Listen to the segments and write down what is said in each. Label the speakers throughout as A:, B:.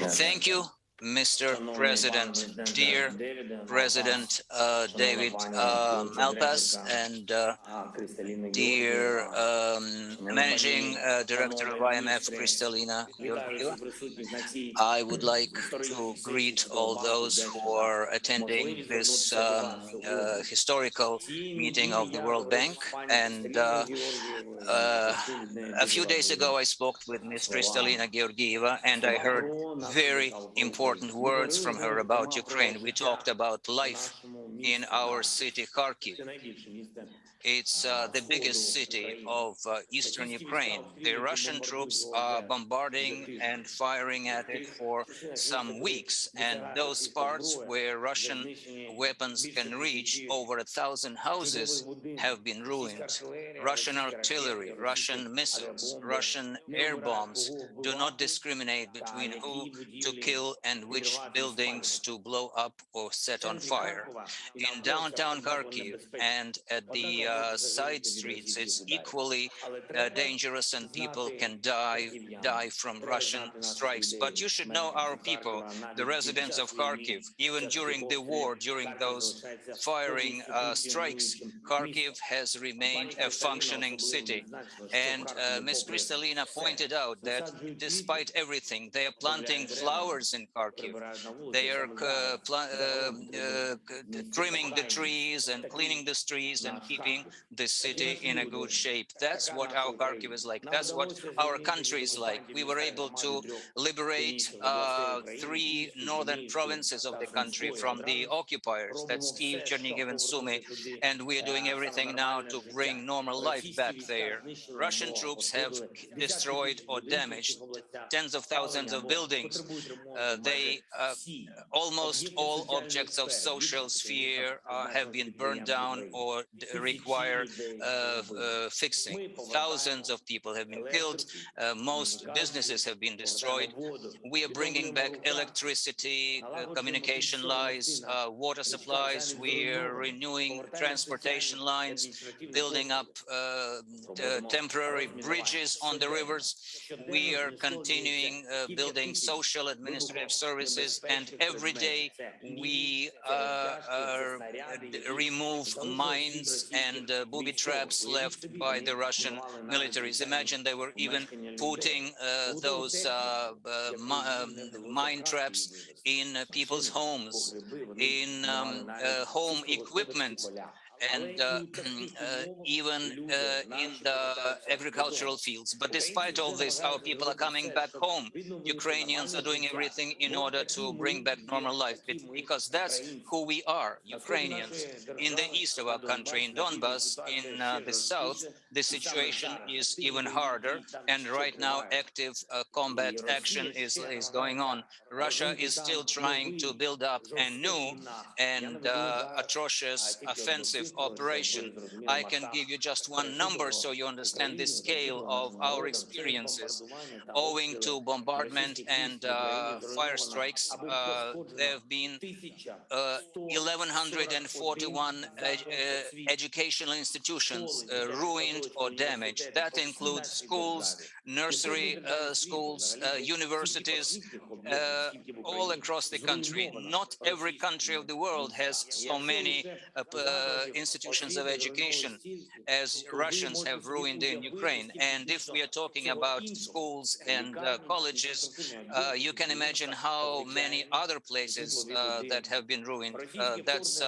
A: Thank you, Mr. President. Dear President David Malpass and dear Managing Director of IMF, Kristalina Georgieva, I would like to greet all those who are attending this historical meeting of the World Bank. And a few days ago, I spoke with Ms. Kristalina Georgieva, and I heard very important words from her about Ukraine. We talked about life in our city, Kharkiv. It's the biggest city of eastern Ukraine. The Russian troops are bombarding and firing at it for some weeks, and those parts where Russian weapons can reach, over 1,000 houses have been ruined. Russian artillery, Russian missiles, Russian air bombs do not discriminate between who to kill and which buildings to blow up or set on fire. In downtown Kharkiv and at the side streets, it's equally dangerous, and people can die from Russian strikes. But you should know our people, the residents of Kharkiv. Even during the war, during those firing strikes, Kharkiv has remained a functioning city. And Ms. Kristalina pointed out that despite everything, they are planting flowers in Kharkiv. They are trimming the trees and cleaning the streets and keeping the city in a good shape. That's what our Kharkiv is like. That's what our country is like. We were able to liberate 3 northern provinces of the country from the occupiers. That's Kyiv, Chernihiv, and Sumy. And we are doing everything now to bring normal life back there. Russian troops have destroyed or damaged tens of thousands of buildings. Almost all objects of social sphere have been burned down or require fixing. Thousands of people have been killed. Most businesses have been destroyed. We are bringing back electricity, communication lines, water supplies. We are renewing transportation lines, building up temporary bridges on the rivers. We are continuing building social administrative services, and every day we remove mines and booby traps left by the Russian militaries. Imagine they were even putting those mine traps in people's homes, in home equipment, and even in the agricultural fields. But despite all this, our people are coming back home. Ukrainians are doing everything in order to bring back normal life, because that's who we are, Ukrainians. In the east of our country, in Donbas, in the south, the situation is even harder, and right now active combat action is going on. Russia is still trying to build up a new and atrocious offensive operation. I can give you just one number so you understand the scale of our experiences. Owing to bombardment and fire strikes, there have been 1,141 educational institutions ruined or damaged. That includes schools, nursery schools, universities, all across the country. Not every country of the world has so many institutions of education as Russians have ruined in Ukraine. And if we are talking about schools and colleges, you can imagine how many other places that have been ruined. That's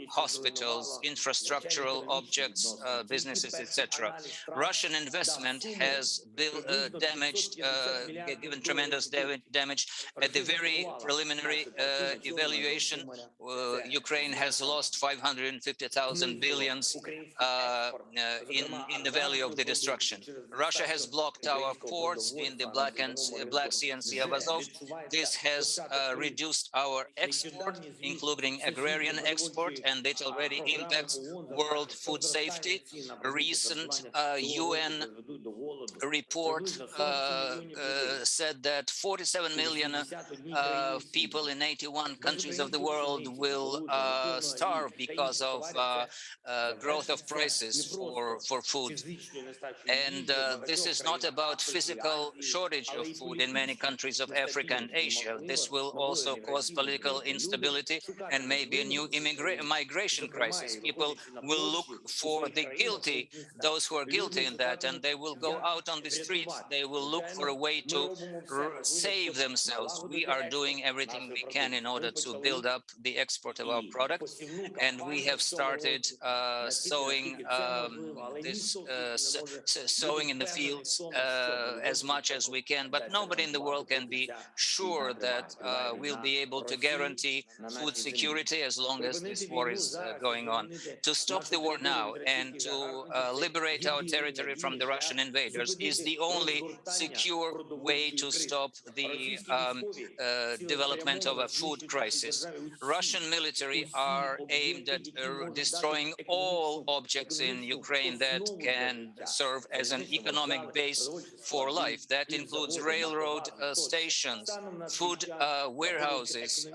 A: hospitals, infrastructural objects, businesses, etc. Russian investment has given tremendous damage. At the very preliminary evaluation, Ukraine has lost 550,000 billions in the value of the destruction. Russia has blocked our ports in the Black Sea and Sea of Azov. This has reduced our export, including agrarian export, and it already impacts world food safety. A recent UN report said that 47 million people in 81 countries of the world will starve because of growth of prices for food. And this is not about physical shortage of food in many countries of Africa and Asia. This will also cause political instability and maybe a new migration crisis. People will look for the guilty, those who are guilty in that, and they will go out on the streets. They will look for a way to save themselves. We are doing everything we can in order to build up the export of our product, and we have started sowing sowing in the fields as much as we can, but nobody in the world can be sure that we'll be able to guarantee food security as long as this war is going on. To stop the war now and to liberate our territory from the Russian invaders is the only secure way to stop the development of a food crisis. Russian military are aimed at destroying all objects in Ukraine that can serve as an economic base for life. That includes railroad stations, food warehouses,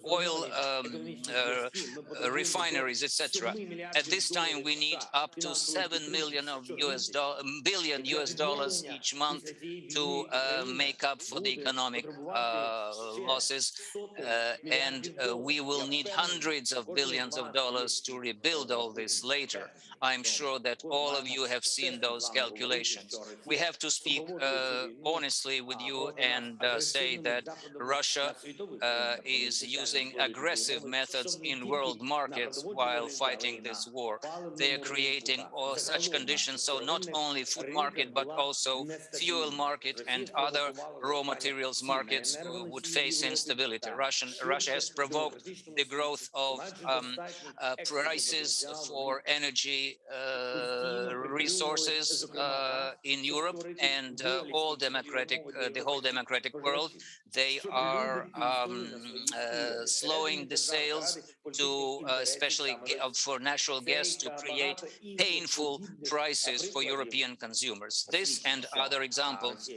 A: oil refineries, etc. At this time, we need up to 7 million of billion US dollars each month to make up for the economic losses, and we will need hundreds of billions of dollars to rebuild all this later. I'm sure that all of you have seen those calculations. We have to speak honestly with you and say that Russia is using aggressive methods in world markets while fighting this war. They are creating all such conditions, so not only food market, but also fuel market and other raw materials markets would face instability. Russia has provoked the growth of prices for energy resources in Europe and the whole democratic world. They are slowing the sales to especially for natural gas to create painful prices for European consumers. This and other examples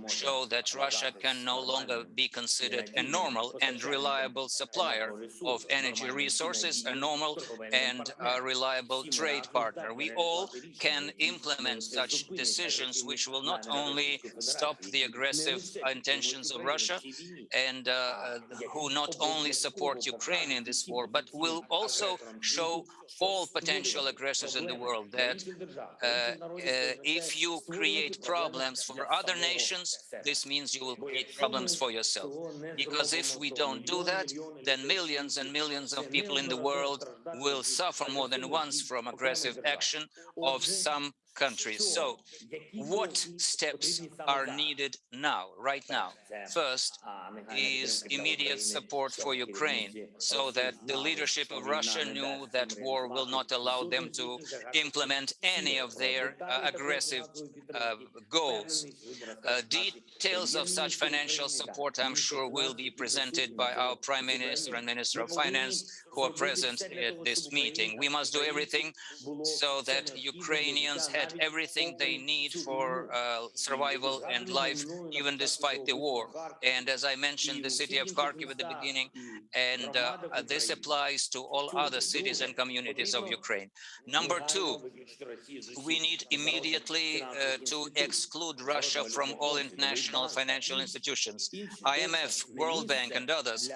A: show that Russia can no longer be considered a normal and reliable supplier of energy resources, a normal and reliable trade partner. We all can implement such decisions which will not only stop the aggressive intentions of Russia and who not only support Ukraine in this war, but will also show all potential aggressors in the world that if you create problems for other nations, this means you will create problems for yourself. Because if we don't do that, then millions and millions of people in the world will suffer more than once from aggressive action of some countries. So what steps are needed now, right now? First is immediate support for Ukraine, so that the leadership of Russia knew that war will not allow them to implement any of their aggressive goals. Details of such financial support, I'm sure, will be presented by our Prime Minister and Minister of Finance, who are present at this meeting. We must do everything so that Ukrainians had everything they need for survival and life, even despite the war. And as I mentioned, the city of Kharkiv at the beginning, and this applies to all other cities and communities of Ukraine. Number two, we need immediately to exclude Russia from all international financial institutions, IMF, World Bank, and others.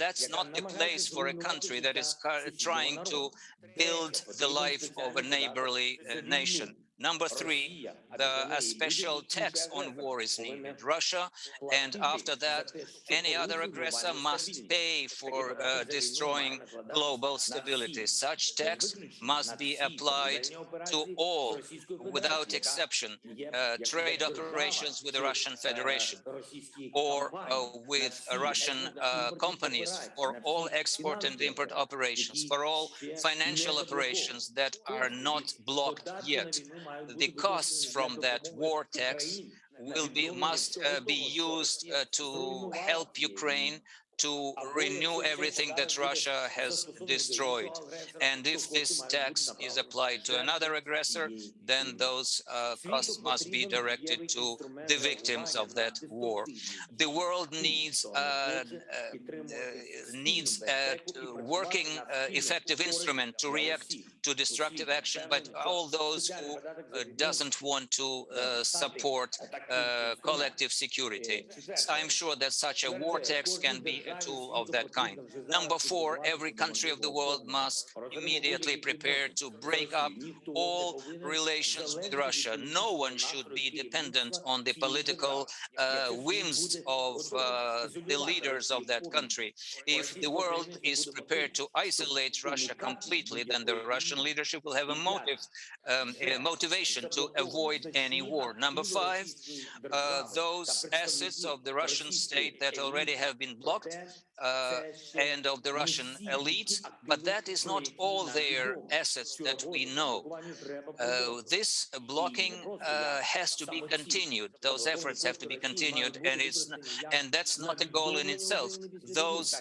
A: That's not the place for a country that is trying to build the life of a neighborly nation. Number three, a special tax on war is needed. Russia, and after that, any other aggressor must pay for destroying global stability. Such tax must be applied to all, without exception, trade operations with the Russian Federation or with Russian companies, for all export and import operations, for all financial operations that are not blocked yet. The costs from that war tax must be used to help Ukraine to renew everything that Russia has destroyed. And if this tax is applied to another aggressor, then those costs must be directed to the victims of that war. The world needs a working, effective instrument to react to destructive action, but all those who doesn't want to support collective security. I'm sure that such a war tax can be a tool of that kind. Number four, every country of the world must immediately prepare to break up all relations with Russia. No one should be dependent on the political whims of the leaders of that country. If the world is prepared to isolate Russia completely, then the Russian leadership will have a motivation to avoid any war. Number five, those assets of the Russian state that already have been blocked and of the Russian elite, but that is not all their assets that we know. This blocking has to be continued. Those efforts have to be continued, and that's not a goal in itself. Those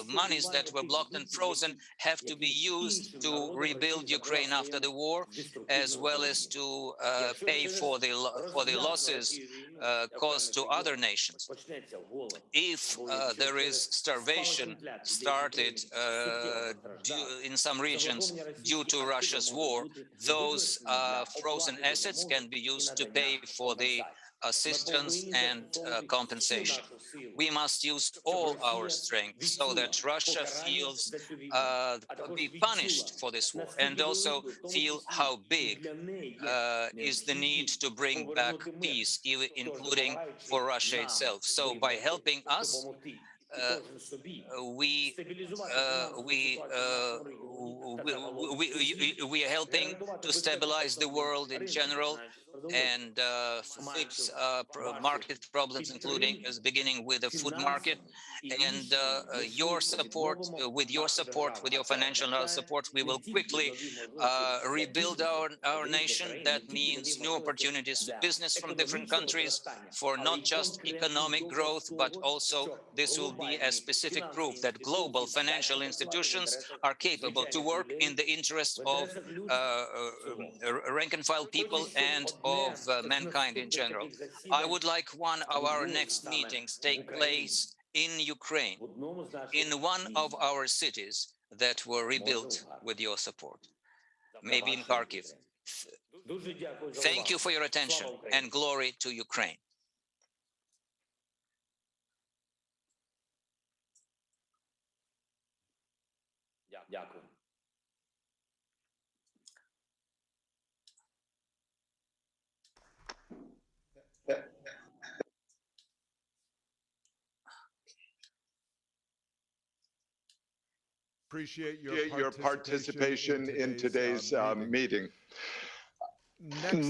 A: monies that were blocked and frozen have to be used to rebuild Ukraine after the war, as well as to pay for the losses caused to other nations. If there is starvation started in some regions due to Russia's war, those frozen assets can be used to pay for the assistance and compensation. We must use all our strength so that Russia feels be punished for this war, and also feel how big is the need to bring back peace, including for Russia itself. So by helping us, uh, we, we are helping to stabilize the world in general and fix market problems, including beginning with the food market. And your support, with your financial support, we will quickly rebuild our nation. That means new opportunities for business from different countries, for not just economic growth, but also this will be a specific proof that global financial institutions are capable to work in the interest of rank and file people and of mankind in general. I would like one of our next meetings take place in Ukraine, in one of our cities that were rebuilt with your support, maybe in Kharkiv. Thank you for your attention, and glory to Ukraine.
B: Дякую.
C: Appreciate your participation in today's meeting. Next